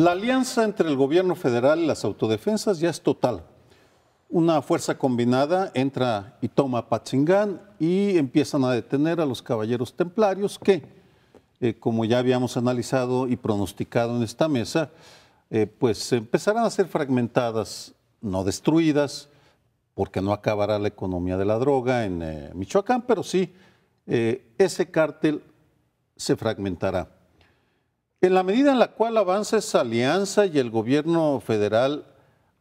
La alianza entre el gobierno federal y las autodefensas ya es total. Una fuerza combinada entra y toma Apatzingán y empiezan a detener a los caballeros templarios que, como ya habíamos analizado y pronosticado en esta mesa, pues empezarán a ser fragmentadas, no destruidas, porque no acabará la economía de la droga en Michoacán, pero sí ese cártel se fragmentará. En la medida en la cual avanza esa alianza y el gobierno federal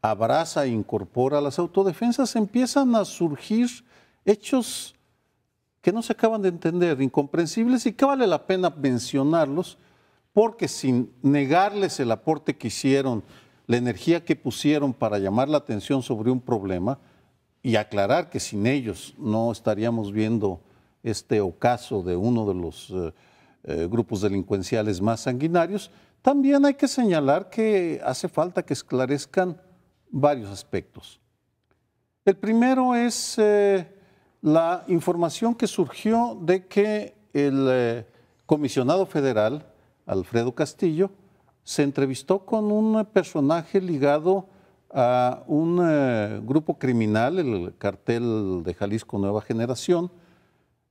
abraza e incorpora las autodefensas, empiezan a surgir hechos que no se acaban de entender, incomprensibles y que vale la pena mencionarlos, porque sin negarles el aporte que hicieron, la energía que pusieron para llamar la atención sobre un problema y aclarar que sin ellos no estaríamos viendo este ocaso de uno de los grupos delincuenciales más sanguinarios, también hay que señalar que hace falta que esclarezcan varios aspectos. El primero es la información que surgió de que el comisionado federal, Alfredo Castillo, se entrevistó con un personaje ligado a un grupo criminal, el cartel de Jalisco Nueva Generación,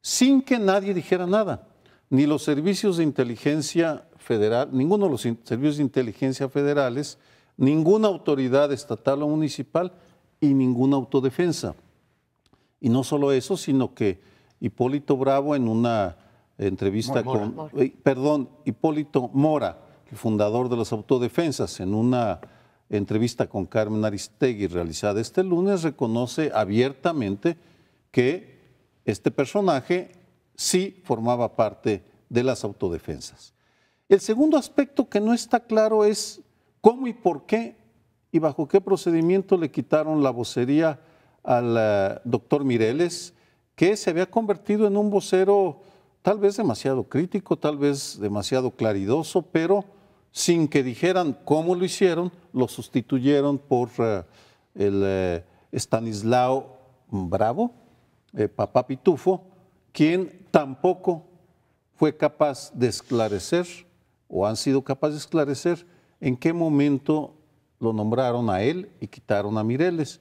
sin que nadie dijera nada, ni los servicios de inteligencia federal, ninguno de los servicios de inteligencia federales, ninguna autoridad estatal o municipal y ninguna autodefensa. Y no solo eso, sino que Hipólito Bravo en una entrevista Hipólito Mora, el fundador de las autodefensas, en una entrevista con Carmen Aristegui realizada este lunes, reconoce abiertamente que este personaje sí formaba parte de las autodefensas. El segundo aspecto que no está claro es cómo y por qué y bajo qué procedimiento le quitaron la vocería al doctor Mireles, que se había convertido en un vocero tal vez demasiado crítico, tal vez demasiado claridoso, pero sin que dijeran cómo lo hicieron, lo sustituyeron por el Estanislao Bravo, Papá Pitufo, quien tampoco fue capaz de esclarecer o han sido capaces de esclarecer en qué momento lo nombraron a él y quitaron a Mireles.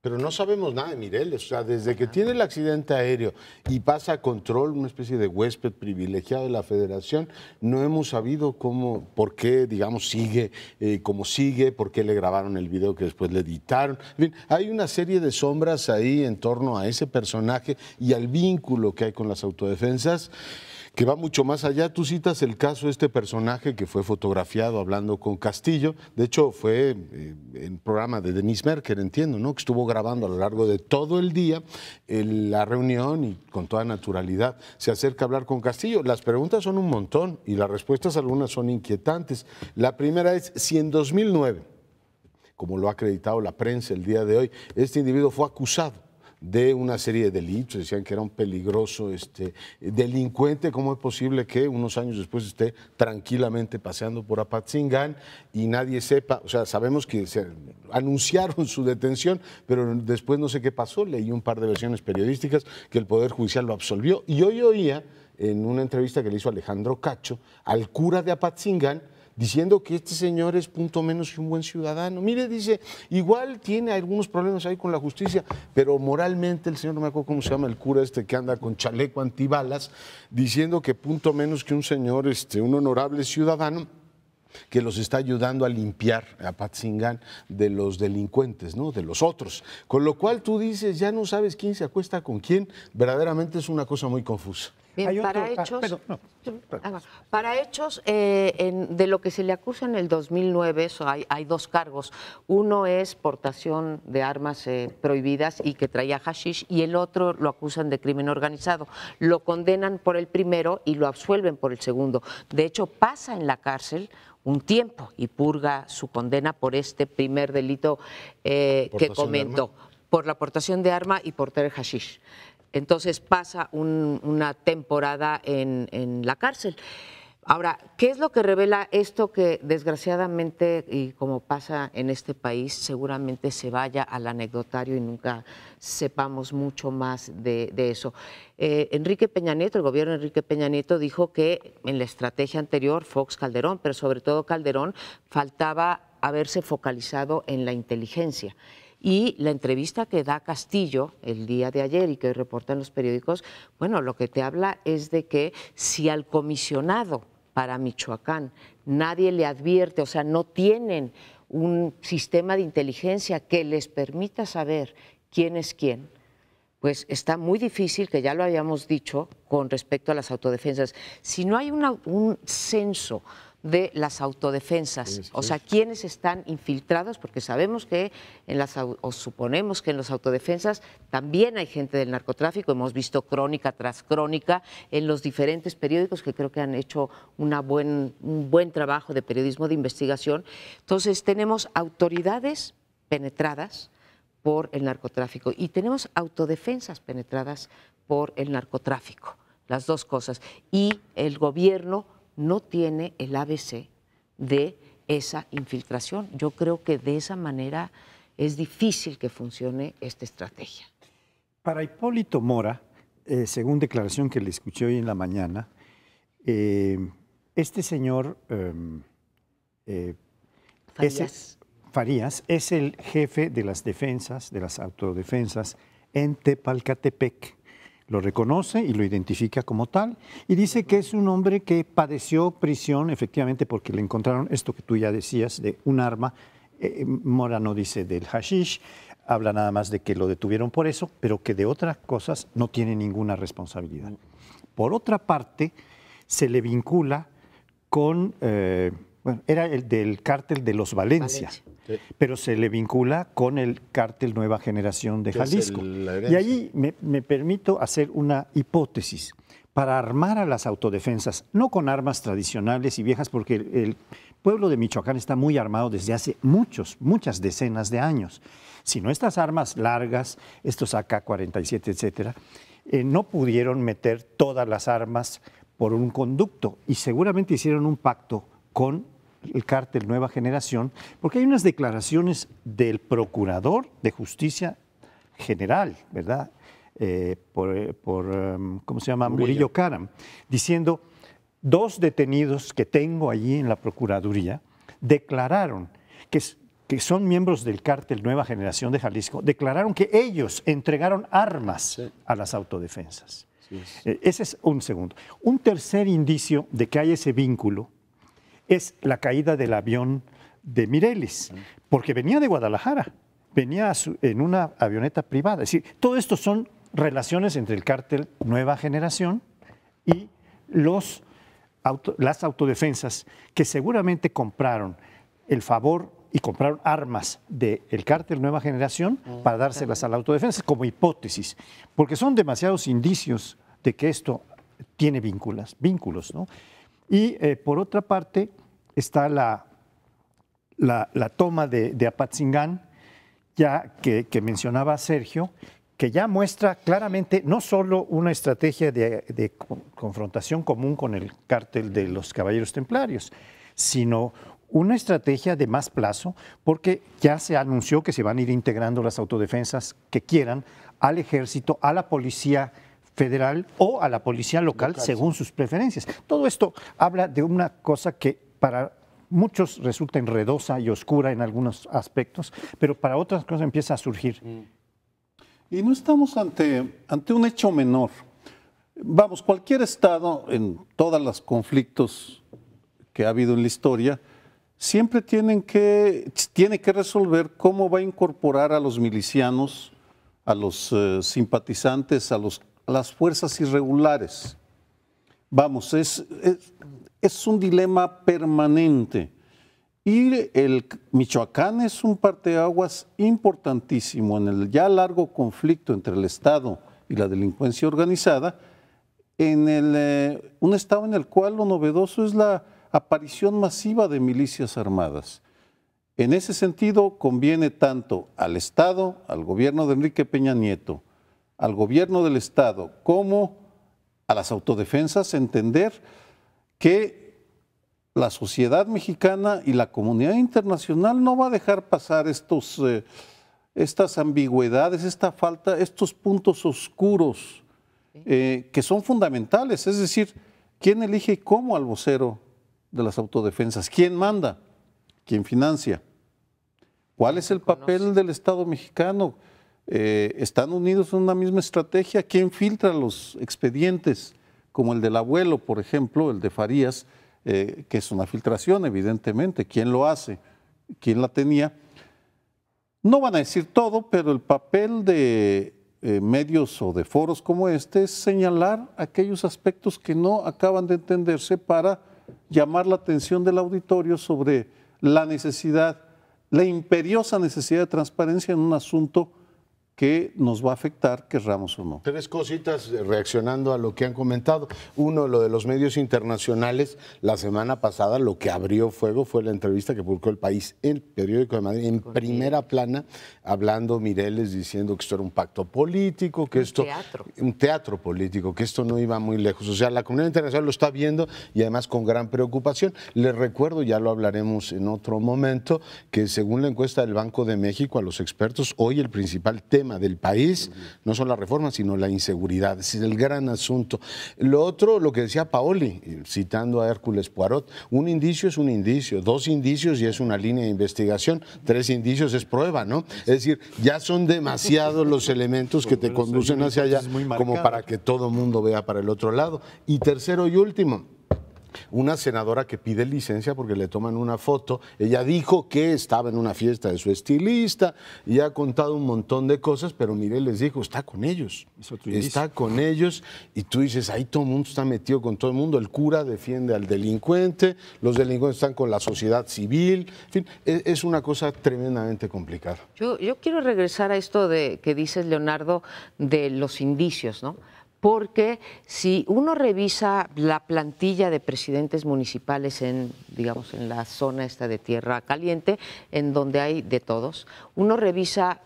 Pero no sabemos nada de Mireles, o sea, desde que tiene el accidente aéreo y pasa a control, una especie de huésped privilegiado de la Federación, no hemos sabido cómo, por qué, digamos, sigue como sigue, por qué le grabaron el video que después le editaron. En fin, hay una serie de sombras ahí en torno a ese personaje y al vínculo que hay con las autodefensas, que va mucho más allá. Tú citas el caso de este personaje que fue fotografiado hablando con Castillo. De hecho, fue en programa de Denise Merker, entiendo, ¿no? Que estuvo grabando a lo largo de todo el día la reunión y con toda naturalidad se acerca a hablar con Castillo. Las preguntas son un montón y las respuestas algunas son inquietantes. La primera es si en 2009, como lo ha acreditado la prensa el día de hoy, este individuo fue acusado de una serie de delitos, decían que era un peligroso delincuente. ¿Cómo es posible que unos años después esté tranquilamente paseando por Apatzingán y nadie sepa? O sea, sabemos que se anunciaron su detención, pero después no sé qué pasó. Leí un par de versiones periodísticas que el Poder Judicial lo absolvió. Y hoy oía, en una entrevista que le hizo Alejandro Cacho, al cura de Apatzingán, diciendo que este señor es punto menos que un buen ciudadano. Mire, dice, igual tiene algunos problemas ahí con la justicia, pero moralmente el señor, no me acuerdo cómo se llama el cura que anda con chaleco antibalas, diciendo que punto menos que un señor, un honorable ciudadano, que los está ayudando a limpiar a Apatzingán de los delincuentes, ¿no? De los otros. Con lo cual tú dices, ya no sabes quién se acuesta con quién, verdaderamente es una cosa muy confusa. Bien, para hechos, de lo que se le acusa en el 2009, hay dos cargos. Uno es portación de armas prohibidas y que traía hashish, y el otro lo acusan de crimen organizado. Lo condenan por el primero y lo absuelven por el segundo. De hecho, pasa en la cárcel un tiempo y purga su condena por este primer delito que comentó, por la portación de arma y por traer hashish. Entonces pasa una temporada en la cárcel. Ahora, ¿qué es lo que revela esto que desgraciadamente, y como pasa en este país, seguramente se vaya al anecdotario y nunca sepamos mucho más de eso? Enrique Peña Nieto, el gobierno de Enrique Peña Nieto dijo que en la estrategia anterior, Fox Calderón, pero sobre todo Calderón, faltaba haberse focalizado en la inteligencia. Y la entrevista que da Castillo el día de ayer y que reportan los periódicos, bueno, lo que te habla es de que si al comisionado para Michoacán nadie le advierte, o sea, no tienen un sistema de inteligencia que les permita saber quién es quién, pues está muy difícil, que ya lo habíamos dicho con respecto a las autodefensas. Si no hay un censo de las autodefensas, o sea, quiénes están infiltrados, porque sabemos que o suponemos que en las autodefensas también hay gente del narcotráfico, hemos visto crónica tras crónica en los diferentes periódicos que creo que han hecho un buen trabajo de periodismo de investigación. Entonces tenemos autoridades penetradas por el narcotráfico y tenemos autodefensas penetradas por el narcotráfico, las dos cosas, y el gobierno no tiene el ABC de esa infiltración. Yo creo que de esa manera es difícil que funcione esta estrategia. Para Hipólito Mora, según declaración que le escuché hoy en la mañana, este señor Farías es el jefe de las defensas, de las autodefensas en Tepalcatepec. Lo reconoce y lo identifica como tal y dice que es un hombre que padeció prisión efectivamente porque le encontraron esto que tú ya decías de un arma. Mora no dice del hashish, habla nada más de que lo detuvieron por eso, pero que de otras cosas no tiene ninguna responsabilidad. Por otra parte, se le vincula con, bueno, era el del cártel de los Valencia. Pero se le vincula con el cártel Nueva Generación de Jalisco. Y ahí me permito hacer una hipótesis para armar a las autodefensas, no con armas tradicionales y viejas, porque el pueblo de Michoacán está muy armado desde hace muchas decenas de años, sino estas armas largas, estos AK-47, etcétera, no pudieron meter todas las armas por un conducto y seguramente hicieron un pacto con el cártel Nueva Generación, porque hay unas declaraciones del Procurador de Justicia General, ¿verdad? ¿Cómo se llama? Murillo Karam, diciendo, 2 detenidos que tengo allí en la Procuraduría declararon que son miembros del cártel Nueva Generación de Jalisco, declararon que ellos entregaron armas a las autodefensas. Ese es un segundo. Un tercer indicio de que hay ese vínculo es la caída del avión de Mireles, porque venía de Guadalajara, venía en una avioneta privada. Es decir, todo esto son relaciones entre el cártel Nueva Generación y las autodefensas que seguramente compraron el favor y compraron armas del cártel Nueva Generación para dárselas a la autodefensa como hipótesis, porque son demasiados indicios de que esto tiene vínculos, ¿no? Y por otra parte está la toma de Apatzingán, ya que mencionaba Sergio, que ya muestra claramente no solo una estrategia de confrontación común con el cártel de los Caballeros Templarios, sino una estrategia de más plazo, porque ya se anunció que se van a ir integrando las autodefensas que quieran al ejército, a la policía federal o a la policía local según sus preferencias. Todo esto habla de una cosa que para muchos resulta enredosa y oscura en algunos aspectos, pero para otras cosas empieza a surgir. Y no estamos ante un hecho menor. Vamos, cualquier estado en todos los conflictos que ha habido en la historia, siempre tiene que resolver cómo va a incorporar a los milicianos, a los simpatizantes, a las fuerzas irregulares. Vamos, es un dilema permanente. Y el Michoacán es un parteaguas importantísimo en el ya largo conflicto entre el Estado y la delincuencia organizada, un estado en el cual lo novedoso es la aparición masiva de milicias armadas. En ese sentido, conviene tanto al Estado, al gobierno de Enrique Peña Nieto, al gobierno del Estado, como a las autodefensas entender que la sociedad mexicana y la comunidad internacional no va a dejar pasar estas ambigüedades, esta falta, estos puntos oscuros que son fundamentales. Es decir, ¿quién elige y cómo al vocero de las autodefensas? ¿Quién manda? ¿Quién financia? ¿Cuál es el papel del Estado mexicano? ¿Están unidos en una misma estrategia? ¿Quién filtra los expedientes? Como el del abuelo, por ejemplo, el de Farías, que es una filtración, evidentemente. ¿Quién lo hace? ¿Quién la tenía? No van a decir todo, pero el papel de medios o de foros como este es señalar aquellos aspectos que no acaban de entenderse para llamar la atención del auditorio sobre la necesidad, la imperiosa necesidad de transparencia en un asunto que nos va a afectar, querramos o no. Tres cositas reaccionando a lo que han comentado. Uno, lo de los medios internacionales. La semana pasada lo que abrió fuego fue la entrevista que publicó El País, el periódico de Madrid, en primera plana, hablando Mireles, diciendo que esto era un pacto político, que esto... Un teatro político, que esto no iba muy lejos. O sea, la comunidad internacional lo está viendo y además con gran preocupación. Les recuerdo, ya lo hablaremos en otro momento, que según la encuesta del Banco de México, a los expertos, hoy el principal tema del país no son las reformas, sino la inseguridad. Ese es el gran asunto. Lo otro, lo que decía Paoli, citando a Hércules Poirot, un indicio es un indicio, dos indicios y es una línea de investigación, tres indicios es prueba, ¿no? Es decir, ya son demasiados los elementos que te conducen hacia allá como para que todo el mundo vea para el otro lado. Y tercero y último, una senadora que pide licencia porque le toman una foto. Ella dijo que estaba en una fiesta de su estilista y ha contado un montón de cosas, pero mire, les dijo, está con ellos. Está con ellos y tú dices, ahí todo el mundo está metido con todo el mundo. El cura defiende al delincuente, los delincuentes están con la sociedad civil. En fin, es una cosa tremendamente complicada. Yo quiero regresar a esto de que dices, Leonardo, de los indicios, ¿no? Porque si uno revisa la plantilla de presidentes municipales digamos, en la zona esta de Tierra Caliente, en donde hay de todos, uno revisa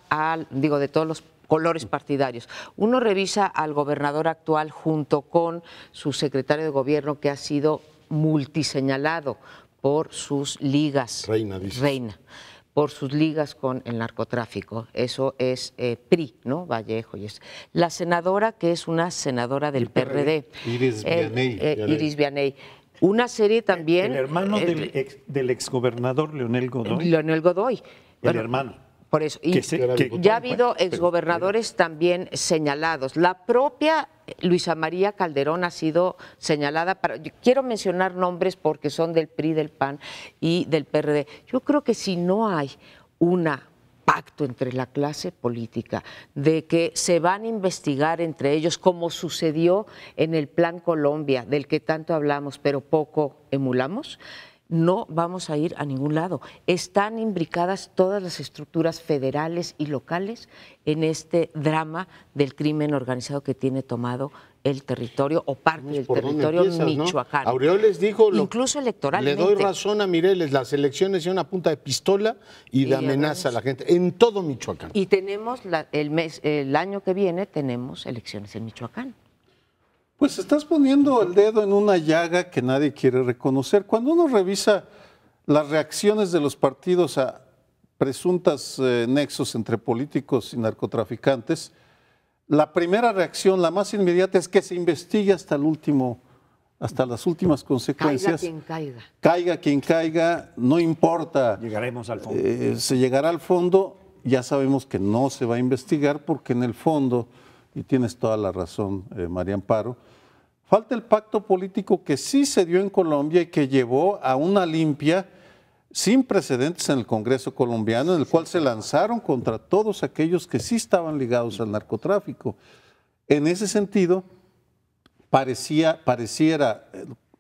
de todos los colores partidarios, uno revisa al gobernador actual junto con su secretario de gobierno, que ha sido multiseñalado por sus ligas. Reina, dices. Reina. Por sus ligas con el narcotráfico. Eso es PRI, ¿no? Vallejo. Y es. La senadora, que es una senadora del PRD. Iris Vianey. Iris Vianey. Una serie también... El hermano del exgobernador Leonel Godoy. Leonel Godoy. El hermano. Por eso. Y ya ha habido exgobernadores también señalados. La propia Luisa María Calderón ha sido señalada. Quiero mencionar nombres porque son del PRI, del PAN y del PRD. Yo creo que si no hay un pacto entre la clase política de que se van a investigar entre ellos, como sucedió en el Plan Colombia, del que tanto hablamos pero poco emulamos, no vamos a ir a ningún lado. Están imbricadas todas las estructuras federales y locales en este drama del crimen organizado que tiene tomado el territorio o parte del territorio michoacano. ¿No? Aureoles dijo, incluso electoralmente. Le doy razón a Mireles, las elecciones son una punta de pistola y de amenaza a la gente en todo Michoacán. Y tenemos el año que viene tenemos elecciones en Michoacán. Pues estás poniendo el dedo en una llaga que nadie quiere reconocer. Cuando uno revisa las reacciones de los partidos a presuntos nexos entre políticos y narcotraficantes, la primera reacción, la más inmediata, es que se investigue hasta las últimas consecuencias. Caiga quien caiga. Caiga quien caiga, no importa. Llegaremos al fondo. Se llegará al fondo. Ya sabemos que no se va a investigar porque en el fondo, y tienes toda la razón, María Amparo, falta el pacto político que sí se dio en Colombia y que llevó a una limpia sin precedentes en el Congreso colombiano, en el cual se lanzaron contra todos aquellos que sí estaban ligados al narcotráfico. En ese sentido, pareciera,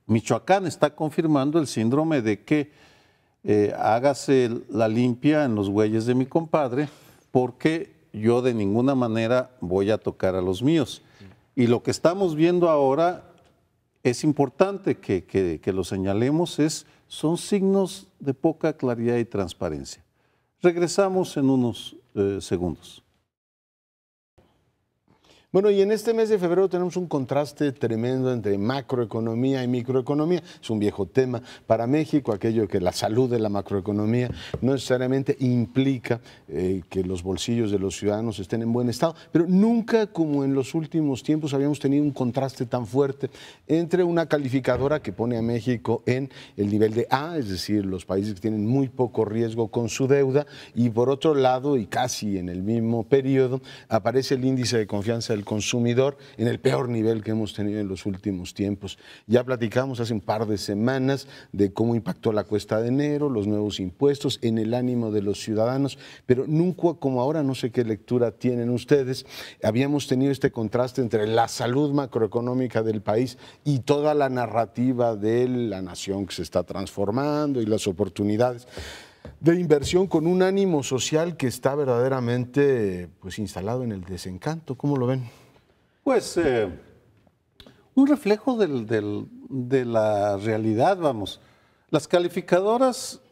Michoacán está confirmando el síndrome de que hágase la limpia en los güeyes de mi compadre, porque yo de ninguna manera voy a tocar a los míos. Y lo que estamos viendo ahora es importante que lo señalemos, son signos de poca claridad y transparencia. Regresamos en unos segundos. Bueno, y en este mes de febrero tenemos un contraste tremendo entre macroeconomía y microeconomía. Es un viejo tema para México, aquello que la salud de la macroeconomía no necesariamente implica que los bolsillos de los ciudadanos estén en buen estado, pero nunca como en los últimos tiempos habíamos tenido un contraste tan fuerte entre una calificadora que pone a México en el nivel de A, es decir, los países que tienen muy poco riesgo con su deuda, y por otro lado, y casi en el mismo periodo, aparece el índice de confianza del consumidor en el peor nivel que hemos tenido en los últimos tiempos. Ya platicamos hace un par de semanas de cómo impactó la cuesta de enero, los nuevos impuestos en el ánimo de los ciudadanos, pero nunca como ahora, no sé qué lectura tienen ustedes, habíamos tenido este contraste entre la salud macroeconómica del país y toda la narrativa de la nación que se está transformando y las oportunidades de inversión con un ánimo social que está verdaderamente pues, instalado en el desencanto. ¿Cómo lo ven? Pues un reflejo de la realidad, vamos. Las calificadoras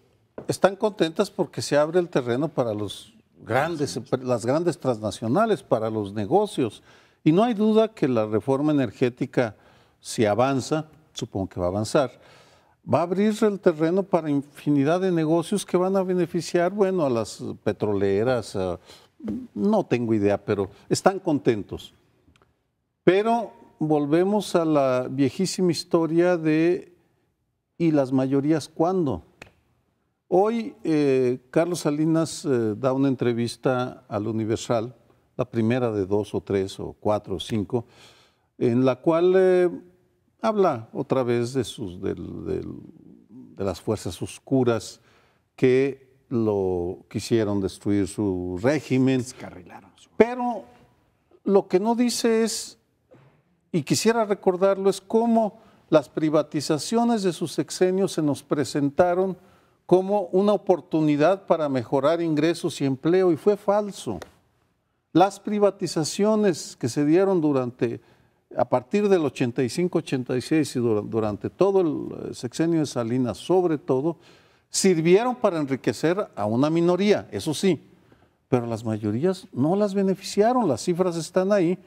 están contentas porque se abre el terreno para las grandes transnacionales, para los negocios. Y no hay duda que la reforma energética, si avanza, supongo que va a avanzar, va a abrir el terreno para infinidad de negocios que van a beneficiar, bueno, a las petroleras, no tengo idea, pero están contentos. Pero volvemos a la viejísima historia de ¿y las mayorías cuándo? Hoy Carlos Salinas da una entrevista al Universal, la primera de 2 o 3 o 4 o 5, en la cual habla otra vez de las fuerzas oscuras que lo quisieron destruir su régimen. Pero lo que no dice es, y quisiera recordarlo, es cómo las privatizaciones de sus sexenios se nos presentaron como una oportunidad para mejorar ingresos y empleo, y fue falso. Las privatizaciones que se dieron a partir del 85-86 y durante todo el sexenio de Salinas, sobre todo, sirvieron para enriquecer a una minoría, eso sí, pero las mayorías no las beneficiaron, las cifras están ahí,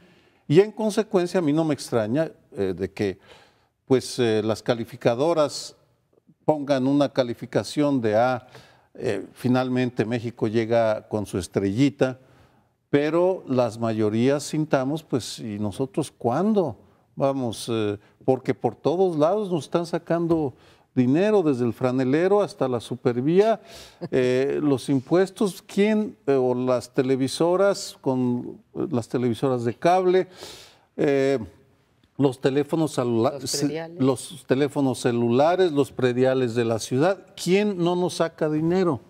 y en consecuencia a mí no me extraña de que pues, las calificadoras pongan una calificación de A, finalmente México llega con su estrellita, pero las mayorías sintamos, pues, ¿y nosotros cuándo? Vamos, porque por todos lados nos están sacando dinero, desde el franelero hasta la supervía, los impuestos, ¿quién? O las televisoras, con las televisoras de cable, los teléfonos celulares, los prediales de la ciudad, ¿quién no nos saca dinero?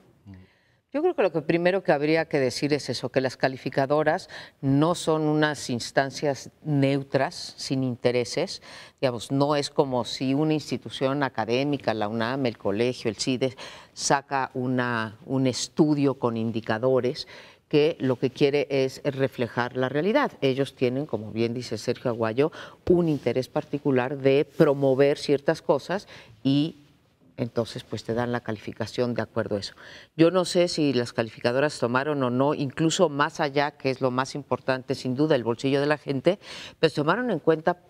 Yo creo que lo que primero que habría que decir es eso, que las calificadoras no son unas instancias neutras, sin intereses. Digamos, no es como si una institución académica, la UNAM, el colegio, el CIDE, saca un estudio con indicadores que lo que quiere es reflejar la realidad. Ellos tienen, como bien dice Sergio Aguayo, un interés particular de promover ciertas cosas y entonces pues te dan la calificación de acuerdo a eso. Yo no sé si las calificadoras tomaron o no, incluso más allá, que es lo más importante sin duda, el bolsillo de la gente, pues tomaron en cuenta,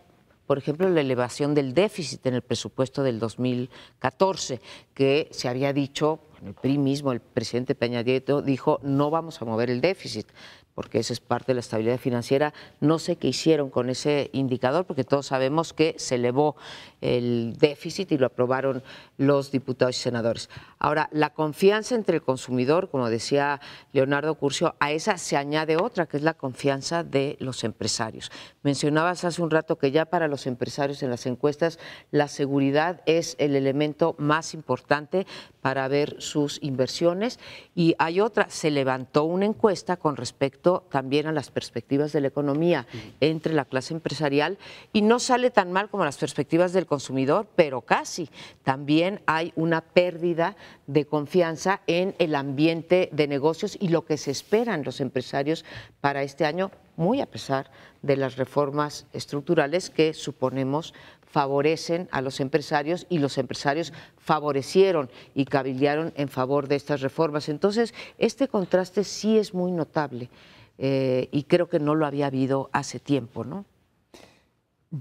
por ejemplo, la elevación del déficit en el presupuesto del 2014, que se había dicho, el PRI mismo, el presidente Peña Nieto dijo, no vamos a mover el déficit, porque esa es parte de la estabilidad financiera. No sé qué hicieron con ese indicador, porque todos sabemos que se elevó el déficit y lo aprobaron los diputados y senadores. Ahora, la confianza entre el consumidor, como decía Leonardo Curcio, a esa se añade otra, que es la confianza de los empresarios. Mencionabas hace un rato que ya para los empresarios en las encuestas la seguridad es el elemento más importante para ver sus inversiones, y hay otra, se levantó una encuesta con respecto también a las perspectivas de la economía entre la clase empresarial, y no sale tan mal como las perspectivas del consumidor, pero casi. También hay una pérdida de confianza en el ambiente de negocios y lo que se esperan los empresarios para este año, muy a pesar de las reformas estructurales que suponemos favorecen a los empresarios, y los empresarios favorecieron y cabildearon en favor de estas reformas. Entonces, este contraste sí es muy notable. y creo que no lo había habido hace tiempo, ¿no?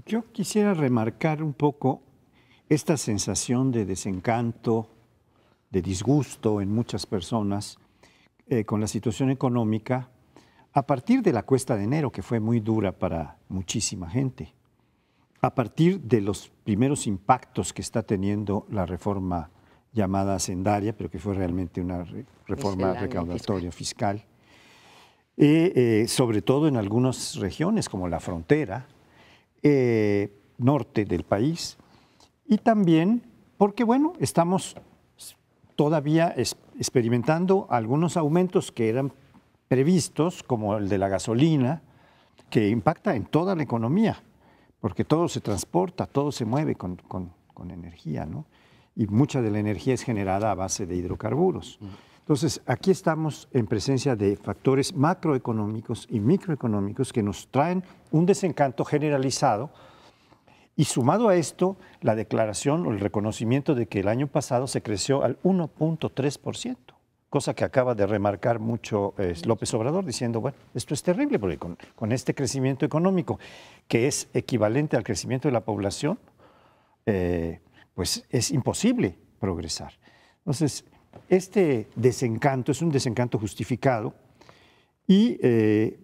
Yo quisiera remarcar un poco esta sensación de desencanto, de disgusto en muchas personas con la situación económica a partir de la cuesta de enero, que fue muy dura para muchísima gente, a partir de los primeros impactos que está teniendo la reforma llamada hacendaria, pero que fue realmente una reforma recaudatoria fiscal, sobre todo en algunas regiones como la frontera norte del país, y también porque, bueno, estamos todavía experimentando algunos aumentos que eran previstos, como el de la gasolina, que impacta en toda la economía, porque todo se transporta, todo se mueve con energía, ¿no? Y mucha de la energía es generada a base de hidrocarburos. Entonces, aquí estamos en presencia de factores macroeconómicos y microeconómicos que nos traen un desencanto generalizado. Y sumado a esto, la declaración o el reconocimiento de que el año pasado se creció al 1.3%, cosa que acaba de remarcar mucho López Obrador, diciendo, bueno, esto es terrible, porque con este crecimiento económico, que es equivalente al crecimiento de la población, pues es imposible progresar. Entonces, este desencanto es un desencanto justificado y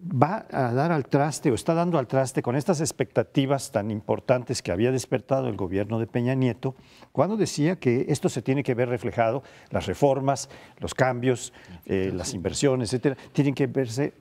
va a dar al traste o está dando al traste con estas expectativas tan importantes que había despertado el gobierno de Peña Nieto cuando decía que esto se tiene que ver reflejado, las reformas, los cambios, las inversiones, etcétera, tienen que verse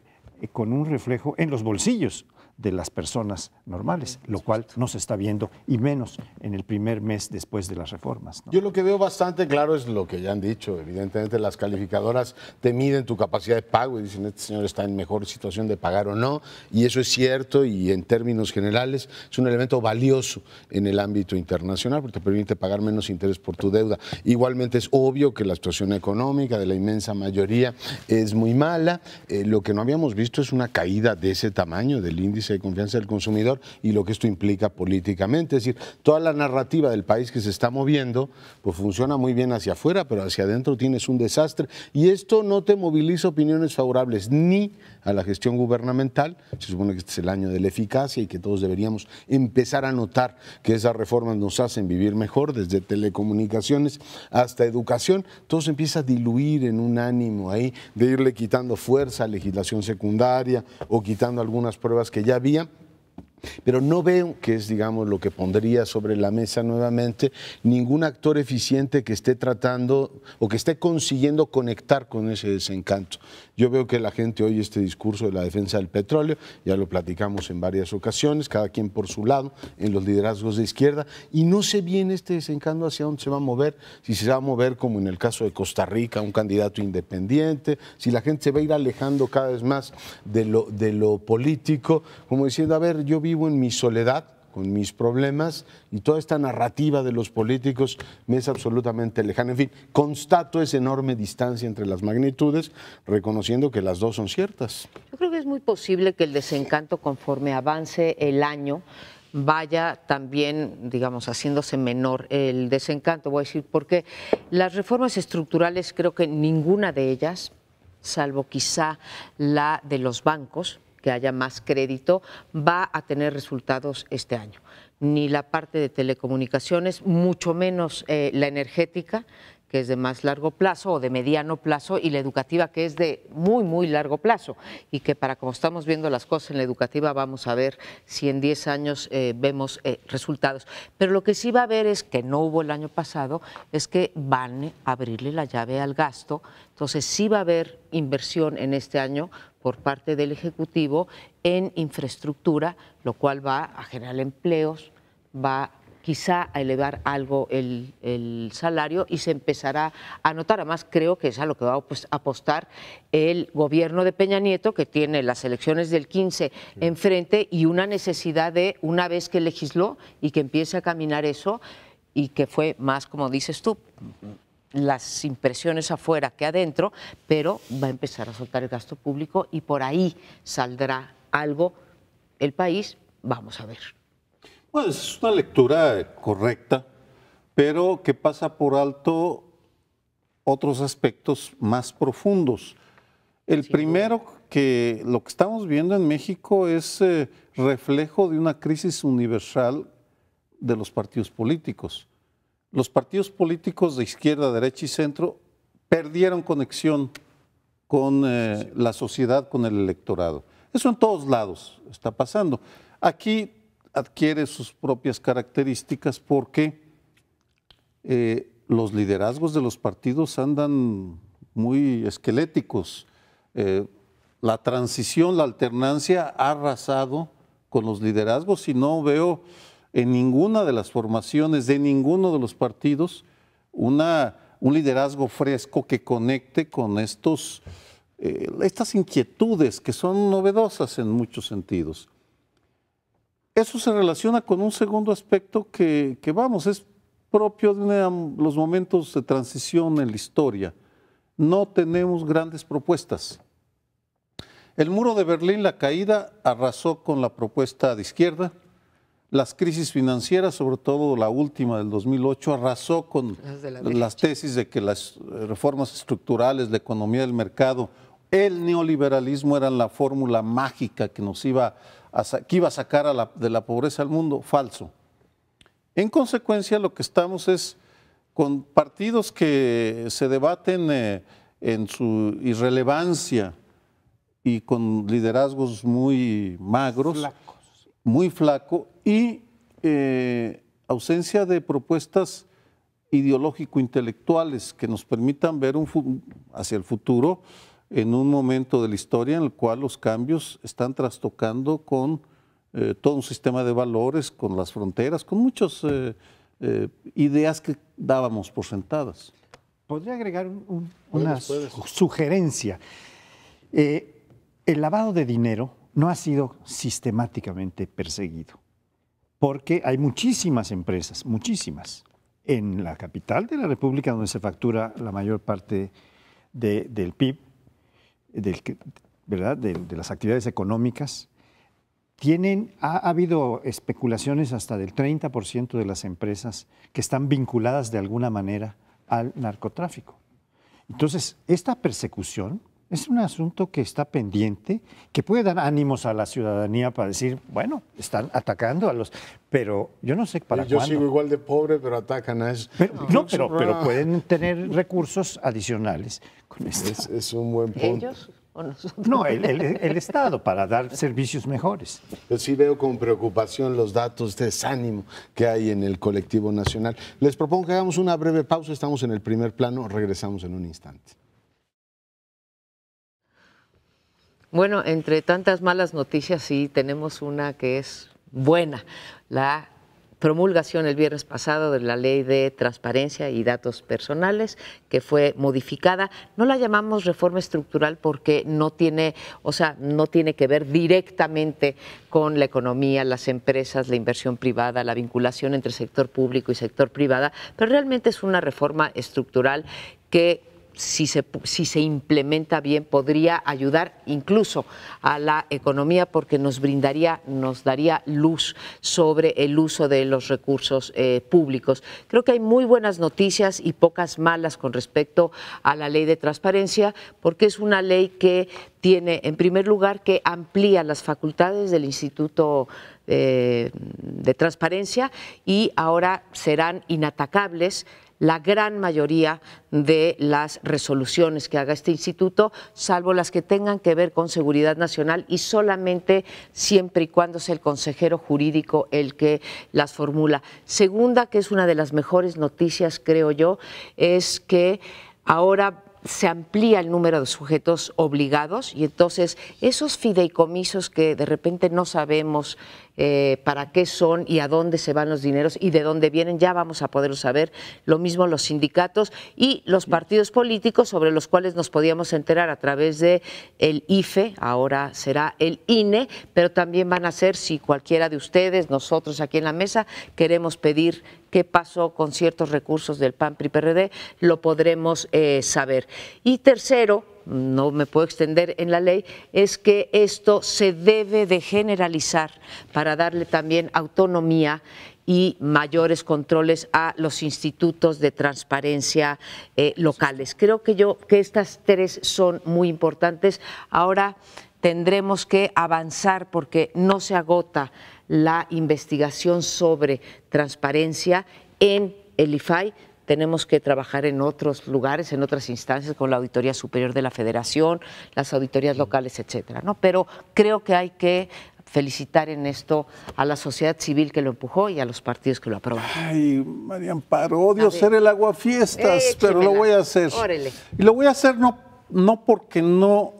con un reflejo en los bolsillos de las personas normales, lo cual no se está viendo, y menos en el primer mes después de las reformas, ¿no? Yo lo que veo bastante claro es lo que ya han dicho. Evidentemente las calificadoras te miden tu capacidad de pago y dicen, este señor está en mejor situación de pagar o no, y eso es cierto, y en términos generales es un elemento valioso en el ámbito internacional porque te permite pagar menos interés por tu deuda. Igualmente es obvio que la situación económica de la inmensa mayoría es muy mala. Lo que no habíamos visto es una caída de ese tamaño del índice de confianza del consumidor y lo que esto implica políticamente. Es decir, toda la narrativa del país que se está moviendo, pues funciona muy bien hacia afuera, pero hacia adentro tienes un desastre. Y esto no te moviliza opiniones favorables ni a la gestión gubernamental. Se supone que este es el año de la eficacia y que todos deberíamos empezar a notar que esas reformas nos hacen vivir mejor, desde telecomunicaciones hasta educación. Todo se empieza a diluir en un ánimo ahí de irle quitando fuerza a legislación secundaria o quitando algunas pruebas que ya había. Pero no veo, que es, digamos, lo que pondría sobre la mesa nuevamente, ningún actor eficiente que esté tratando o que esté consiguiendo conectar con ese desencanto. Yo veo que la gente oye este discurso de la defensa del petróleo, ya lo platicamos en varias ocasiones, cada quien por su lado, en los liderazgos de izquierda, y no sé bien este desencanto hacia dónde se va a mover, si se va a mover como en el caso de Costa Rica, un candidato independiente, si la gente se va a ir alejando cada vez más de lo político, como diciendo, a ver, yo vivo en mi soledad, con mis problemas, y toda esta narrativa de los políticos me es absolutamente lejana. En fin, constato esa enorme distancia entre las magnitudes, reconociendo que las dos son ciertas. Yo creo que es muy posible que el desencanto, conforme avance el año, vaya también, digamos, haciéndose menor el desencanto. Voy a decir, porque las reformas estructurales, creo que ninguna de ellas, salvo quizá la de los bancos, que haya más crédito, va a tener resultados este año. Ni la parte de telecomunicaciones, mucho menos la energética, que es de más largo plazo o de mediano plazo, y la educativa, que es de muy, muy largo plazo, y que para como estamos viendo las cosas en la educativa, vamos a ver si en 10 años vemos resultados. Pero lo que sí va a haber es, que no hubo el año pasado, es que van a abrirle la llave al gasto. Entonces sí va a haber inversión en este año por parte del Ejecutivo en infraestructura, lo cual va a generar empleos, va quizá a elevar algo el salario y se empezará a notar. Además, creo que es a lo que va a apostar el gobierno de Peña Nieto, que tiene las elecciones del 15 enfrente y una necesidad de, una vez que legisló y que empiece a caminar eso, y que fue más, como dices tú, las impresiones afuera que adentro, pero va a empezar a soltar el gasto público y por ahí saldrá algo. El país, vamos a ver. Bueno, es una lectura correcta, pero que pasa por alto otros aspectos más profundos. El primero, que lo que estamos viendo en México es reflejo de una crisis universal de los partidos políticos. Los partidos políticos de izquierda, derecha y centro perdieron conexión con la sociedad, con el electorado. Eso en todos lados está pasando. Aquí adquiere sus propias características porque los liderazgos de los partidos andan muy esqueléticos. La transición, la alternancia ha arrasado con los liderazgos y no veo en ninguna de las formaciones de ninguno de los partidos un liderazgo fresco que conecte con estas inquietudes que son novedosas en muchos sentidos. Eso se relaciona con un segundo aspecto que es propio de los momentos de transición en la historia. No tenemos grandes propuestas. El muro de Berlín, la caída, arrasó con la propuesta de izquierda. Las crisis financieras, sobre todo la última del 2008, arrasó con las tesis de que las reformas estructurales, la economía del mercado, el neoliberalismo eran la fórmula mágica que iba a sacar de la pobreza al mundo. Falso. En consecuencia, lo que estamos es con partidos que se debaten en su irrelevancia y con liderazgos muy magros, muy flaco y ausencia de propuestas ideológico-intelectuales que nos permitan ver hacia el futuro en un momento de la historia en el cual los cambios están trastocando con todo un sistema de valores, con las fronteras, con muchas ideas que dábamos por sentadas. Podría agregar una sugerencia. El lavado de dinero no ha sido sistemáticamente perseguido, porque hay muchísimas empresas, muchísimas, en la capital de la República, donde se factura la mayor parte del PIB, ¿verdad? De las actividades económicas. Ha habido especulaciones hasta del 30% de las empresas que están vinculadas de alguna manera al narcotráfico. Entonces, esta persecución es un asunto que está pendiente, que puede dar ánimos a la ciudadanía para decir, bueno, están atacando a los... Pero yo no sé para cuándo. Yo sigo igual de pobre, pero atacan a eso. Pero pueden tener recursos adicionales con esto. Es un buen punto. ¿Ellos o nosotros? No, el Estado, para dar servicios mejores. Yo sí veo con preocupación los datos de desánimo que hay en el colectivo nacional. Les propongo que hagamos una breve pausa. Estamos en el primer plano. Regresamos en un instante. Bueno, entre tantas malas noticias, sí tenemos una que es buena. La promulgación el viernes pasado de la Ley de Transparencia y Datos Personales, que fue modificada. No la llamamos reforma estructural porque no tiene que ver directamente con la economía, las empresas, la inversión privada, la vinculación entre sector público y sector privado, pero realmente es una reforma estructural que si se implementa bien, podría ayudar incluso a la economía porque nos daría luz sobre el uso de los recursos públicos. Creo que hay muy buenas noticias y pocas malas con respecto a la ley de transparencia, porque es una ley que tiene, en primer lugar, que amplía las facultades del Instituto de Transparencia y ahora serán inatacables la gran mayoría de las resoluciones que haga este instituto, salvo las que tengan que ver con seguridad nacional y solamente siempre y cuando sea el consejero jurídico el que las formula. Segunda, que es una de las mejores noticias, creo yo, es que ahora se amplía el número de sujetos obligados y entonces esos fideicomisos que de repente no sabemos para qué son y a dónde se van los dineros y de dónde vienen, ya vamos a poderlo saber. Lo mismo los sindicatos y los partidos políticos, sobre los cuales nos podíamos enterar a través de el IFE, ahora será el INE, pero también van a ser, si cualquiera de ustedes, nosotros aquí en la mesa, queremos pedir qué pasó con ciertos recursos del PAN, PRI, PRD, lo podremos saber. Y tercero, no me puedo extender en la ley, es que esto se debe de generalizar para darle también autonomía y mayores controles a los institutos de transparencia locales. Creo que estas tres son muy importantes. Ahora tendremos que avanzar porque no se agota la investigación sobre transparencia en el IFAI. Tenemos que trabajar en otros lugares, en otras instancias, con la Auditoría Superior de la Federación, las auditorías locales, etcétera, ¿no? Pero creo que hay que felicitar en esto a la sociedad civil que lo empujó y a los partidos que lo aprobaron. Ay, María Amparo, odio ser el aguafiestas, pero lo voy a hacer. Órale. Y lo voy a hacer no porque no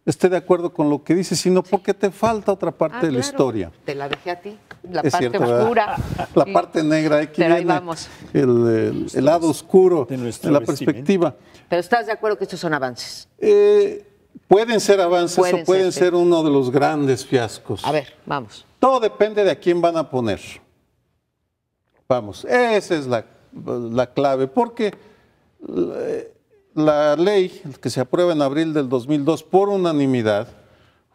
esté de acuerdo con lo que dices, sino porque te falta otra parte de la historia. Te la dejé a ti, la Es parte cierto, oscura. la parte negra, aquí Pero ahí viene vamos. el lado oscuro de de nuestro la vestimenta. perspectiva. Pero ¿estás de acuerdo que estos son avances? Pueden ser avances Pueden o pueden ser, ser uno de los grandes fiascos. A ver, vamos. Todo depende de a quién van a poner. Vamos, esa es la clave, porque la ley que se aprueba en abril del 2002 por unanimidad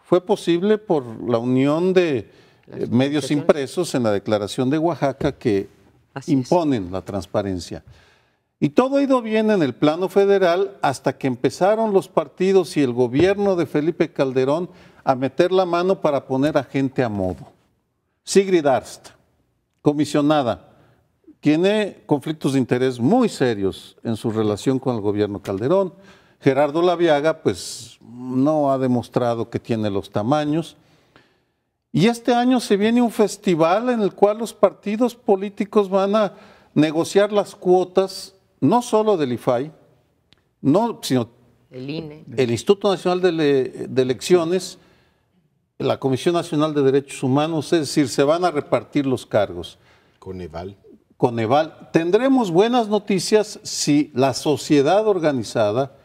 fue posible por la unión de medios impresos en la Declaración de Oaxaca que Así imponen la transparencia. Y todo ha ido bien en el plano federal hasta que empezaron los partidos y el gobierno de Felipe Calderón a meter la mano para poner a gente a modo. Sigrid Arst, comisionada, tiene conflictos de interés muy serios en su relación con el gobierno Calderón. Gerardo Laviaga, pues, no ha demostrado que tiene los tamaños. Y este año se viene un festival en el cual los partidos políticos van a negociar las cuotas, no solo del IFAI, sino El INE. el Instituto Nacional de Elecciones, la Comisión Nacional de Derechos Humanos, es decir, se van a repartir los cargos. Coneval. Tendremos buenas noticias si la sociedad organizada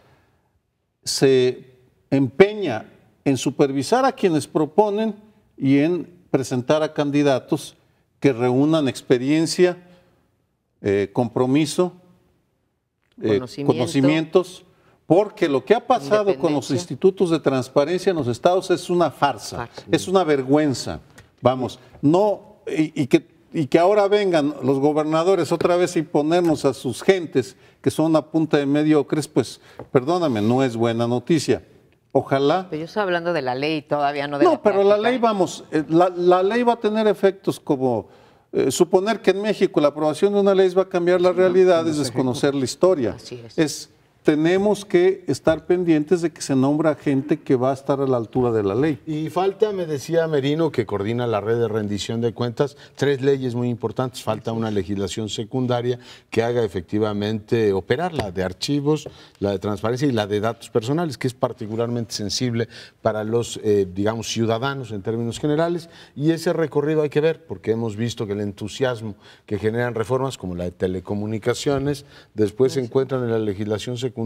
se empeña en supervisar a quienes proponen y en presentar a candidatos que reúnan experiencia, compromiso, conocimientos, porque lo que ha pasado con los institutos de transparencia en los estados es una farsa, es una vergüenza. Vamos, no, y que ahora vengan los gobernadores otra vez a imponernos a sus gentes que son a punta de mediocres, pues perdóname, no es buena noticia. Ojalá. Pero yo estoy hablando de la ley, todavía no de No, pero la ley, vamos, la ley va a tener efectos como suponer que en México la aprobación de una ley va a cambiar la realidad, es desconocer la historia. Así es. Tenemos que estar pendientes de que se nombra gente que va a estar a la altura de la ley. Y falta, me decía Merino, que coordina la red de rendición de cuentas, 3 leyes muy importantes. Falta una legislación secundaria que haga efectivamente operar la de archivos, la de transparencia y la de datos personales, que es particularmente sensible para los, digamos, ciudadanos en términos generales. Y ese recorrido hay que ver, porque hemos visto que el entusiasmo que generan reformas como la de telecomunicaciones, después se encuentran en la legislación secundaria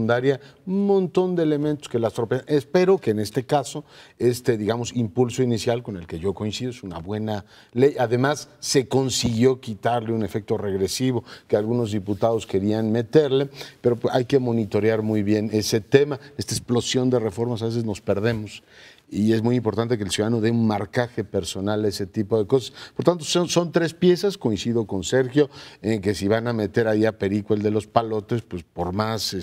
un montón de elementos que las tropean. Espero que en este caso, digamos, impulso inicial con el que yo coincido es una buena ley. Además, se consiguió quitarle un efecto regresivo que algunos diputados querían meterle, pero hay que monitorear muy bien ese tema. Esta explosión de reformas a veces nos perdemos. Y es muy importante que el ciudadano dé un marcaje personal a ese tipo de cosas. Por tanto, son 3 piezas, coincido con Sergio, en que si van a meter ahí a Perico el de los palotes, pues por más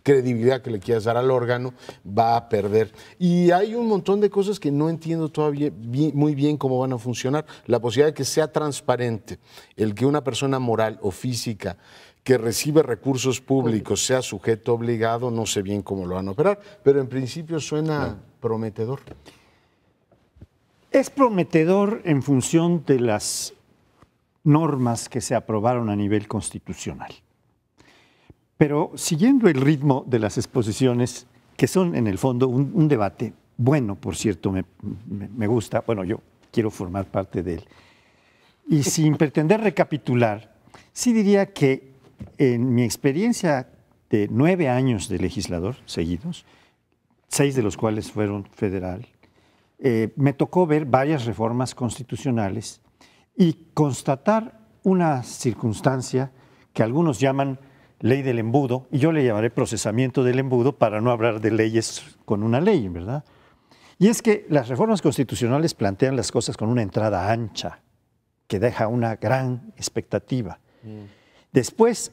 credibilidad que le quieras dar al órgano, va a perder. Y hay un montón de cosas que no entiendo todavía muy bien cómo van a funcionar. La posibilidad de que sea transparente, el que una persona moral o física que recibe recursos públicos sea sujeto obligado, no sé bien cómo lo van a operar, pero en principio suena prometedor. Es prometedor en función de las normas que se aprobaron a nivel constitucional. Pero siguiendo el ritmo de las exposiciones, que son en el fondo un debate bueno, por cierto, me gusta, bueno, yo quiero formar parte de él. Y sin pretender recapitular, sí diría que en mi experiencia de 9 años de legislador seguidos, 6 de los cuales fueron federal, me tocó ver varias reformas constitucionales y constatar una circunstancia que algunos llaman ley del embudo, y yo le llamaré procesamiento del embudo para no hablar de leyes con una ley, ¿verdad? Y es que las reformas constitucionales plantean las cosas con una entrada ancha, que deja una gran expectativa. Después,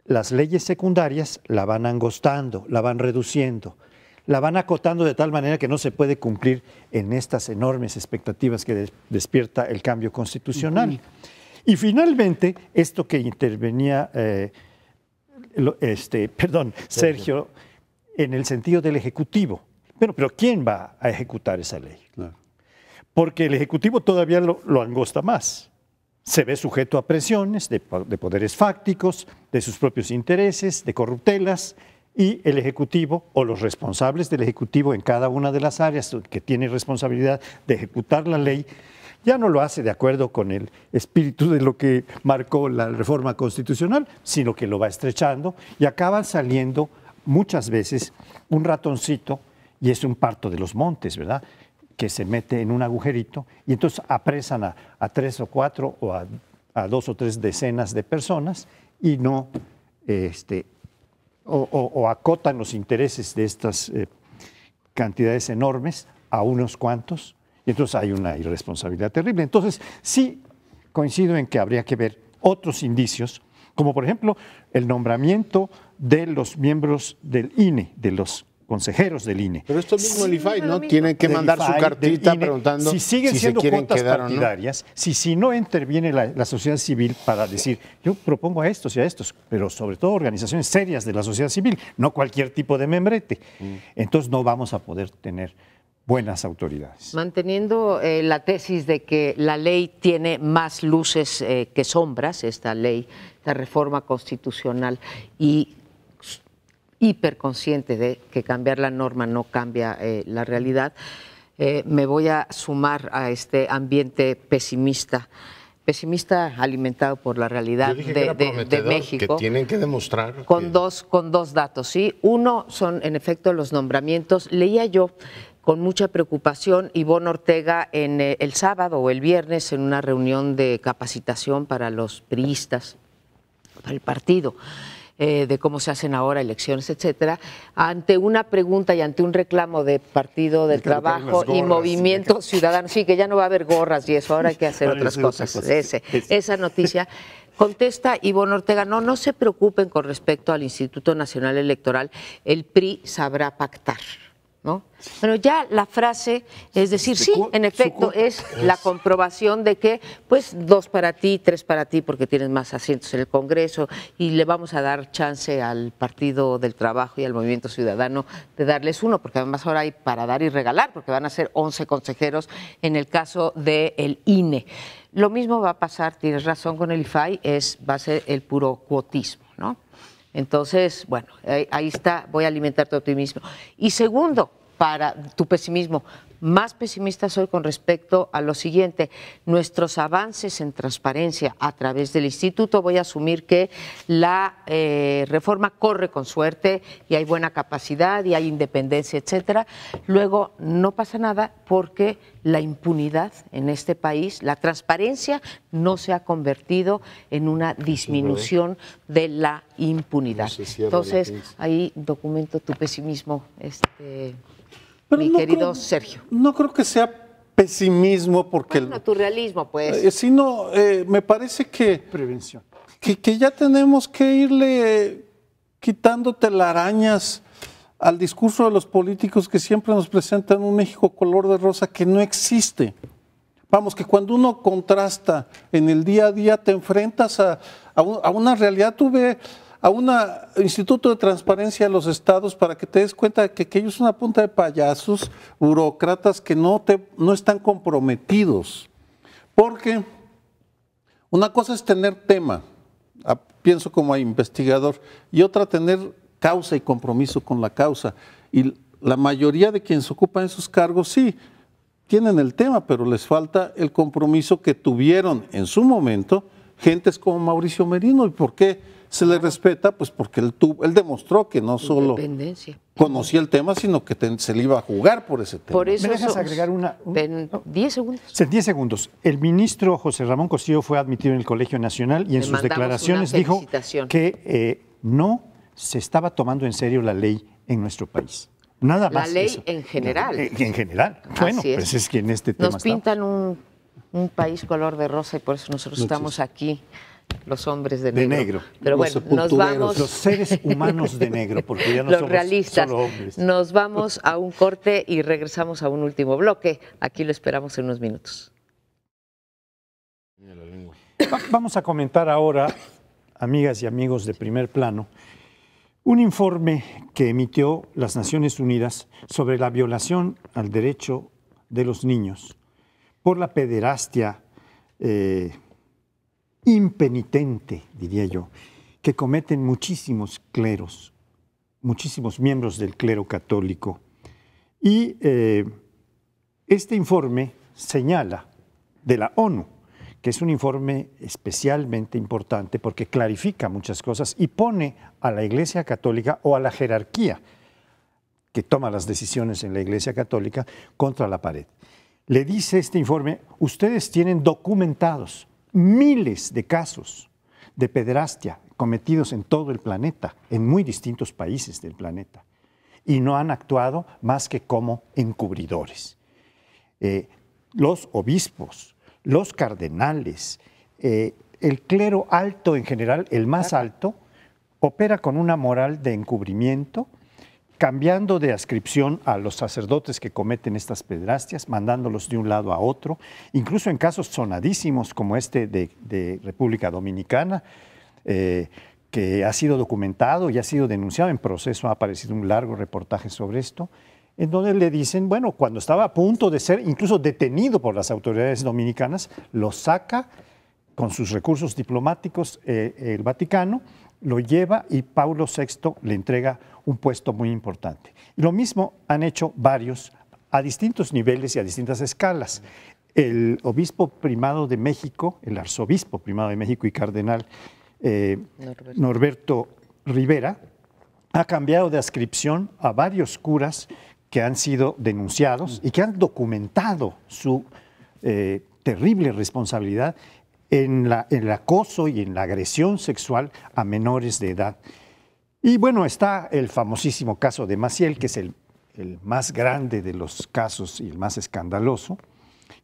las leyes secundarias la van angostando, la van reduciendo, la van acotando de tal manera que no se puede cumplir en estas enormes expectativas que despierta el cambio constitucional. Y finalmente, esto que intervenía Sergio, en el sentido del Ejecutivo. Bueno, pero ¿quién va a ejecutar esa ley? Claro. Porque el Ejecutivo todavía lo angosta más. Se ve sujeto a presiones de poderes fácticos, de sus propios intereses, de corruptelas, y el Ejecutivo o los responsables del Ejecutivo en cada una de las áreas que tiene responsabilidad de ejecutar la ley, ya no lo hace de acuerdo con el espíritu de lo que marcó la reforma constitucional, sino que lo va estrechando y acaban saliendo muchas veces un ratoncito, y es un parto de los montes, ¿verdad?, que se mete en un agujerito y entonces apresan a 3 o 4 o a 2 o 3 decenas de personas y no o acotan los intereses de estas cantidades enormes a unos cuantos, y entonces hay una irresponsabilidad terrible. Entonces, sí coincido en que habría que ver otros indicios, como por ejemplo el nombramiento de los miembros del INE, de los consejeros del INE. Pero esto mismo el IFAI, ¿no? Tienen que mandar su cartita preguntando si siguen si siendo se quieren cuotas quedar o no. partidarias, si no interviene la sociedad civil para decir, yo propongo a estos y a estos, pero sobre todo organizaciones serias de la sociedad civil, no cualquier tipo de membrete. Entonces no vamos a poder tener buenas autoridades. Manteniendo la tesis de que la ley tiene más luces que sombras, esta ley, esta reforma constitucional, y hiperconsciente de que cambiar la norma no cambia la realidad, me voy a sumar a este ambiente pesimista alimentado por la realidad de México. Que tienen que demostrar. Con dos datos, ¿sí? Uno son, en efecto, los nombramientos. Leía yo con mucha preocupación Ivonne Ortega en el sábado o el viernes en una reunión de capacitación para los priistas, para el partido, de cómo se hacen ahora elecciones, etcétera, ante una pregunta y ante un reclamo de Partido del Trabajo y Movimiento Ciudadano, sí, que ya no va a haber gorras y eso, ahora hay que hacer otras cosas. Esa noticia. Contesta Ivonne Ortega, no se preocupen con respecto al Instituto Nacional Electoral, el PRI sabrá pactar, ¿no? Bueno, ya la frase es decir, sí, en efecto, es la comprobación de que, pues, 2 para ti, 3 para ti, porque tienes más asientos en el Congreso, y le vamos a dar chance al Partido del Trabajo y al Movimiento Ciudadano de darles 1, porque además ahora hay para dar y regalar, porque van a ser 11 consejeros en el caso del INE. Lo mismo va a pasar, tienes razón, con el IFAI, va a ser el puro cuotismo, ¿no? Entonces, bueno, ahí está, voy a alimentar tu optimismo. Y segundo, para tu pesimismo, más pesimista soy con respecto a lo siguiente: nuestros avances en transparencia a través del instituto, voy a asumir que la reforma corre con suerte y hay buena capacidad y hay independencia, etcétera. Luego no pasa nada porque la impunidad en este país, la transparencia no se ha convertido en una disminución de la impunidad. Entonces, ahí documento tu pesimismo, mi querido Sergio. No creo que sea pesimismo porque... Bueno, tu realismo, pues. Sino, me parece que... Prevención. Que ya tenemos que irle quitando telarañas al discurso de los políticos que siempre nos presentan un México color de rosa que no existe. Vamos, que cuando uno contrasta en el día a día te enfrentas a una realidad. Tuve a un Instituto de Transparencia de los Estados para que te des cuenta de que ellos son una punta de payasos, burócratas que no están comprometidos. Porque una cosa es tener tema, pienso como investigador, y otra tener causa y compromiso con la causa. Y la mayoría de quienes ocupan esos cargos, sí, tienen el tema, pero les falta el compromiso que tuvieron en su momento gentes como Mauricio Merino. ¿Y por qué se le respeta? Pues porque él demostró que no solo conocía el tema, sino que se le iba a jugar por ese tema. Por eso ¿me dejas agregar en 10 segundos? En 10 segundos. El ministro José Ramón Cosío fue admitido en el Colegio Nacional y en sus declaraciones dijo que no se estaba tomando en serio la ley en nuestro país. Nada más. La ley en general. En general. Bueno, pues es que en este tema nos pintan un un país color de rosa y por eso nosotros estamos aquí, los hombres de negro. De negro. Pero Los bueno, nos sepultureros. vamos. Los seres humanos de negro, porque ya no Los somos realistas. solo hombres. Nos vamos a un corte y regresamos a un último bloque. Aquí lo esperamos en unos minutos. Vamos a comentar ahora, amigas y amigos de Primer Plano, un informe que emitió las Naciones Unidas sobre la violación al derecho de los niños por la pederastia impenitente, diría yo, que cometen muchísimos cleros, muchísimos miembros del clero católico. Y este informe señala de la ONU, que es un informe especialmente importante porque clarifica muchas cosas y pone a la Iglesia Católica o a la jerarquía que toma las decisiones en la Iglesia Católica contra la pared. Le dice este informe, ustedes tienen documentados miles de casos de pederastia cometidos en todo el planeta, en muy distintos países del planeta, y no han actuado más que como encubridores. Los obispos, los cardenales, el clero alto en general, el más alto, opera con una moral de encubrimiento, cambiando de adscripción a los sacerdotes que cometen estas pederastias, mandándolos de un lado a otro, incluso en casos sonadísimos como este de República Dominicana, que ha sido documentado y ha sido denunciado en proceso, ha aparecido un largo reportaje sobre esto, en donde le dicen, bueno, cuando estaba a punto de ser incluso detenido por las autoridades dominicanas, lo saca con sus recursos diplomáticos el Vaticano, lo lleva y Paulo VI le entrega un puesto muy importante. Y lo mismo han hecho varios a distintos niveles y a distintas escalas. El obispo primado de México, el arzobispo primado de México y cardenal Norberto Rivera, ha cambiado de adscripción a varios curas que han sido denunciados y que han documentado su terrible responsabilidad en el acoso y en la agresión sexual a menores de edad. Y bueno, está el famosísimo caso de Maciel, que es el más grande de los casos y el más escandaloso,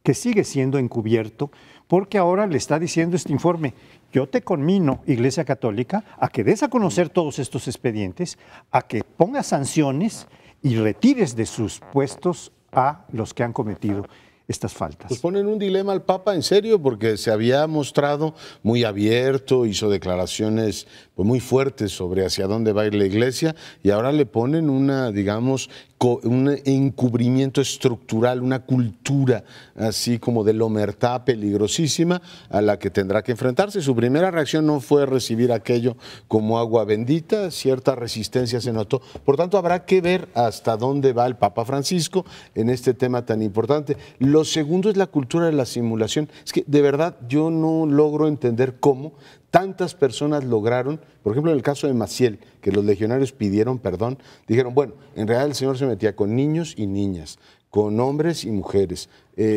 que sigue siendo encubierto porque ahora le está diciendo este informe, yo te conmino, Iglesia Católica, a que des a conocer todos estos expedientes, a que pongas sanciones y retires de sus puestos a los que han cometido estas faltas. Pues ponen un dilema al Papa, en serio, porque se había mostrado muy abierto, hizo declaraciones pues, muy fuertes sobre hacia dónde va a ir la Iglesia, y ahora le ponen una, digamos, un encubrimiento estructural, una cultura así como de omertá peligrosísima a la que tendrá que enfrentarse. Su primera reacción no fue recibir aquello como agua bendita, cierta resistencia se notó. Por tanto, habrá que ver hasta dónde va el Papa Francisco en este tema tan importante. Lo segundo es la cultura de la simulación. Es que de verdad yo no logro entender cómo tantas personas lograron, por ejemplo en el caso de Maciel, que los legionarios pidieron perdón, dijeron, bueno, en realidad el Señor se metía con niños y niñas, con hombres y mujeres,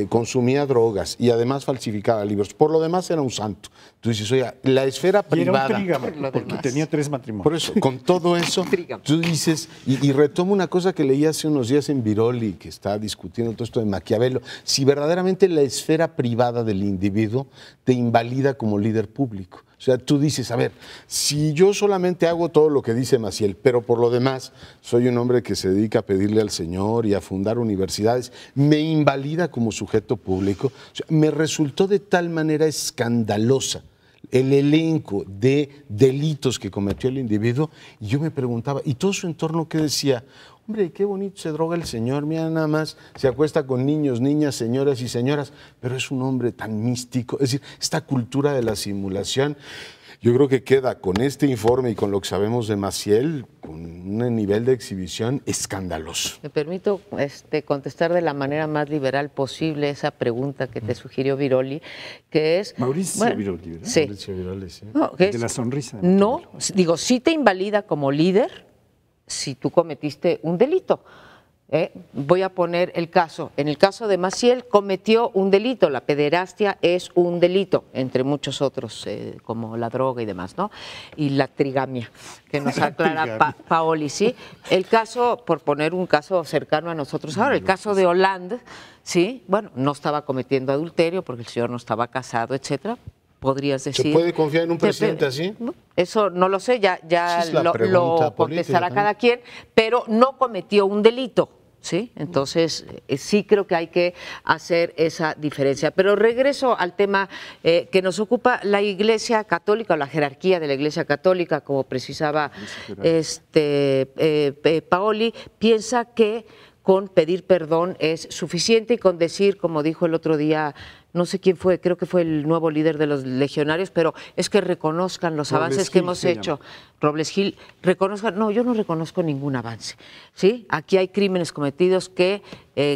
consumía drogas y además falsificaba libros. Por lo demás era un santo. Tú dices, oiga, la esfera privada. Y era un trígamo, porque tenía 3 matrimonios. Por eso, con todo eso, tú dices, y retomo una cosa que leí hace unos días en Viroli, que está discutiendo todo esto de Maquiavelo, si verdaderamente la esfera privada del individuo te invalida como líder público. O sea, tú dices, a ver, si yo solamente hago todo lo que dice Maciel, pero por lo demás soy un hombre que se dedica a pedirle al Señor y a fundar universidades, me invalida como sujeto público. O sea, me resultó de tal manera escandalosa el elenco de delitos que cometió el individuo, y yo me preguntaba, ¿y todo su entorno qué decía? Hombre, qué bonito se droga el señor, mira nada más, se acuesta con niños, niñas, señoras y señoras, pero es un hombre tan místico. Es decir, esta cultura de la simulación, yo creo que queda con este informe y con lo que sabemos de Maciel, con un nivel de exhibición escandaloso. Me permito contestar de la manera más liberal posible esa pregunta que te sugirió Viroli, que es... Mauricio Viroli, ¿verdad? Sí. Mauricio Viroli, sí. No, De la sonrisa. No, digo, sí te invalida como líder si tú cometiste un delito. Voy a poner el caso. En el caso de Maciel cometió un delito. La pederastia es un delito, entre muchos otros, como la droga y demás, ¿no? Y la trigamia, que nos aclara Paoli, ¿sí? El caso, por poner un caso cercano a nosotros ahora, el caso de Hollande, ¿sí? Bueno, no estaba cometiendo adulterio porque el señor no estaba casado, etcétera. Podrías decir. ¿Se puede confiar en un presidente así? Eso no lo sé, ya Esa es la lo pregunta contestará política, cada quien, pero no cometió un delito. ¿Sí? Entonces, sí creo que hay que hacer esa diferencia. Pero regreso al tema que nos ocupa, la Iglesia Católica o la jerarquía de la Iglesia Católica, como precisaba Paoli, piensa que con pedir perdón es suficiente y con decir, como dijo el otro día, no sé quién fue, creo que fue el nuevo líder de los legionarios, pero es que reconozcan los avances que hemos hecho. Robles Gil, reconozcan, no, yo no reconozco ningún avance, ¿sí? Aquí hay crímenes cometidos que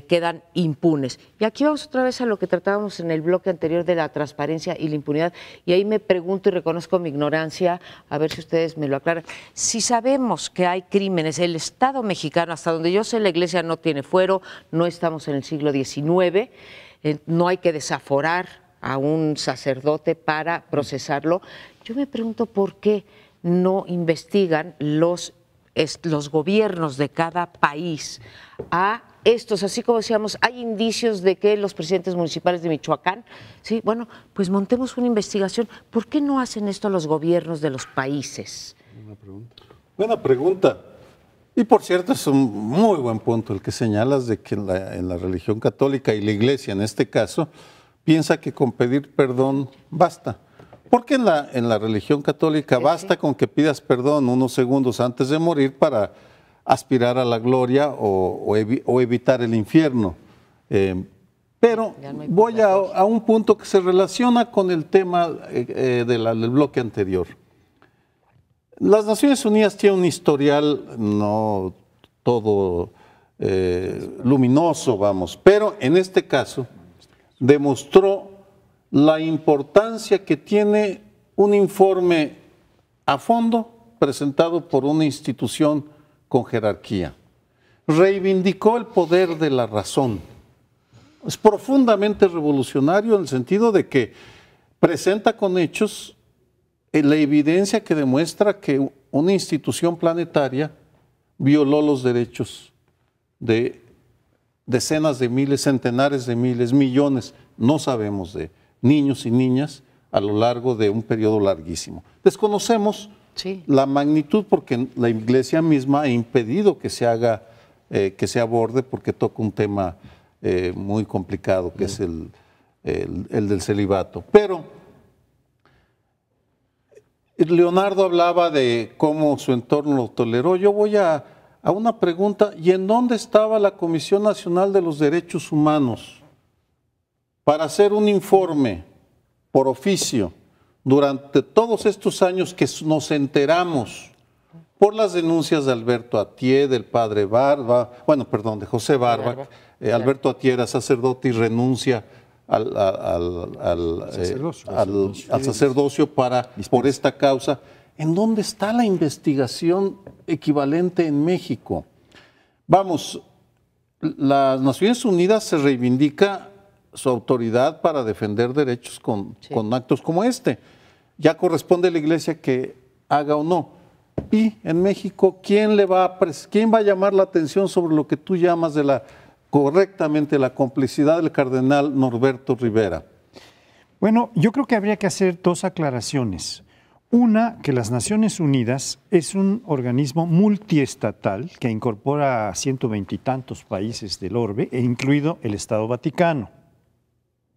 quedan impunes. Y aquí vamos otra vez a lo que tratábamos en el bloque anterior de la transparencia y la impunidad, y ahí me pregunto y reconozco mi ignorancia, a ver si ustedes me lo aclaran. Si sabemos que hay crímenes, el Estado mexicano, hasta donde yo sé, la Iglesia no tiene fuero, no estamos en el siglo XIX, no hay que desaforar a un sacerdote para procesarlo. Yo me pregunto por qué no investigan los gobiernos de cada país a estos, así como decíamos, hay indicios de que los presidentes municipales de Michoacán, sí, bueno, pues montemos una investigación. ¿Por qué no hacen esto los gobiernos de los países? Buena pregunta. Y por cierto, es un muy buen punto el que señalas de que en la religión católica y la Iglesia en este caso piensa que con pedir perdón basta. Porque en la religión católica basta con que pidas perdón unos segundos antes de morir para aspirar a la gloria o evitar el infierno. Pero voy a un punto que se relaciona con el tema del bloque anterior. Las Naciones Unidas tienen un historial no todo luminoso, vamos, pero en este caso demostró la importancia que tiene un informe a fondo presentado por una institución con jerarquía. Reivindicó el poder de la razón. Es profundamente revolucionario en el sentido de que presenta con hechos la evidencia que demuestra que una institución planetaria violó los derechos de decenas de miles, centenares de miles, millones, no sabemos, de niños y niñas a lo largo de un periodo larguísimo. Desconocemos la magnitud porque la Iglesia misma ha impedido que se haga, que se aborde porque toca un tema muy complicado que es el del celibato. Pero Leonardo hablaba de cómo su entorno lo toleró. Yo voy a una pregunta, ¿y en dónde estaba la Comisión Nacional de los Derechos Humanos para hacer un informe por oficio durante todos estos años que nos enteramos por las denuncias de Alberto Atié, del padre Barba, de José Barba? Alberto Atié era sacerdote y renuncia al sacerdocio por esta causa. ¿En dónde está la investigación equivalente en México? Vamos, las Naciones Unidas se reivindica su autoridad para defender derechos con actos como este. Ya corresponde a la Iglesia que haga o no. Y en México, ¿quién va a llamar la atención sobre lo que tú llamas correctamente la complicidad del cardenal Norberto Rivera? Bueno, yo creo que habría que hacer dos aclaraciones. Una, que las Naciones Unidas es un organismo multiestatal que incorpora a 120 y tantos países del orbe, incluido el Estado Vaticano.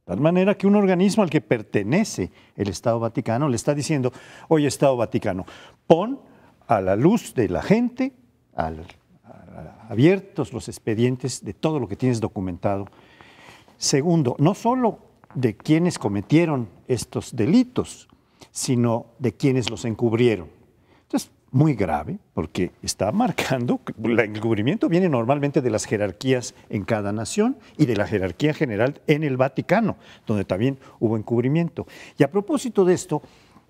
De tal manera que un organismo al que pertenece el Estado Vaticano le está diciendo: oye, Estado Vaticano, pon a la luz de la gente, abiertos los expedientes de todo lo que tienes documentado. Segundo, no solo de quienes cometieron estos delitos, sino de quienes los encubrieron. Entonces, muy grave, porque está marcando, el encubrimiento viene normalmente de las jerarquías en cada nación y de la jerarquía general en el Vaticano, donde también hubo encubrimiento. Y a propósito de esto,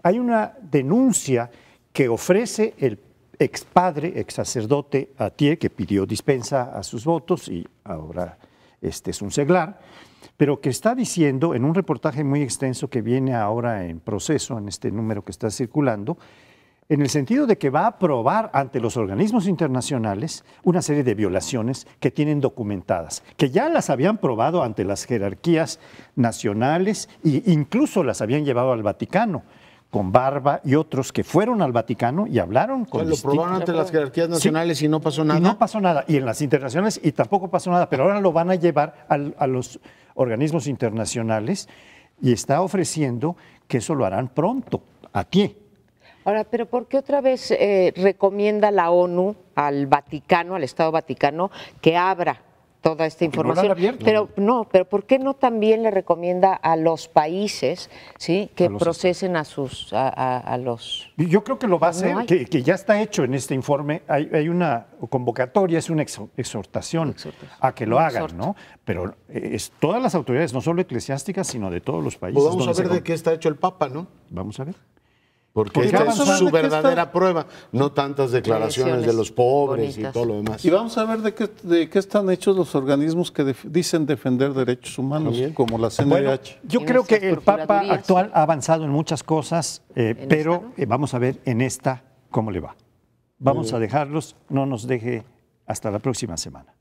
hay una denuncia que ofrece el expadre, ex sacerdote Atié, que pidió dispensa a sus votos y ahora este es un seglar, pero que está diciendo en un reportaje muy extenso que viene ahora en proceso, en este número que está circulando, en el sentido de que va a probar ante los organismos internacionales una serie de violaciones que tienen documentadas, que ya las habían probado ante las jerarquías nacionales e incluso las habían llevado al Vaticano, con Barba y otros que fueron al Vaticano y hablaron con Lo probaron ante las jerarquías nacionales y no pasó nada. Y no pasó nada, y en las internacionales y tampoco pasó nada, pero ahora lo van a llevar a los organismos internacionales y está ofreciendo que eso lo harán pronto, a pie. Ahora, pero ¿por qué otra vez recomienda la ONU al Vaticano, al Estado Vaticano, que abra toda esta información? No lo han abierto. Pero ¿por qué no también le recomienda a los países, sí, que procesen a los? Yo creo que lo va a hacer, No hay. que ya está hecho en este informe. Hay una convocatoria, es una exhortación a que lo hagan, ¿no? Pero todas las autoridades, no solo eclesiásticas, sino de todos los países. Pues vamos a ver de qué está hecho el Papa, ¿no? Vamos a ver. Porque Porque esta vamos es a ver su de qué verdadera está- prueba, no tantas declaraciones de los pobres bonitas. y todo lo demás. Y vamos a ver de qué están hechos los organismos que dicen defender derechos humanos, También. como la CNDH. Bueno, yo Y creo que nuestras el Papa procuradurías. actual ha avanzado en muchas cosas, pero esta, ¿no? vamos a ver en esta cómo le va. Vamos a dejarlos, no nos deje hasta la próxima semana.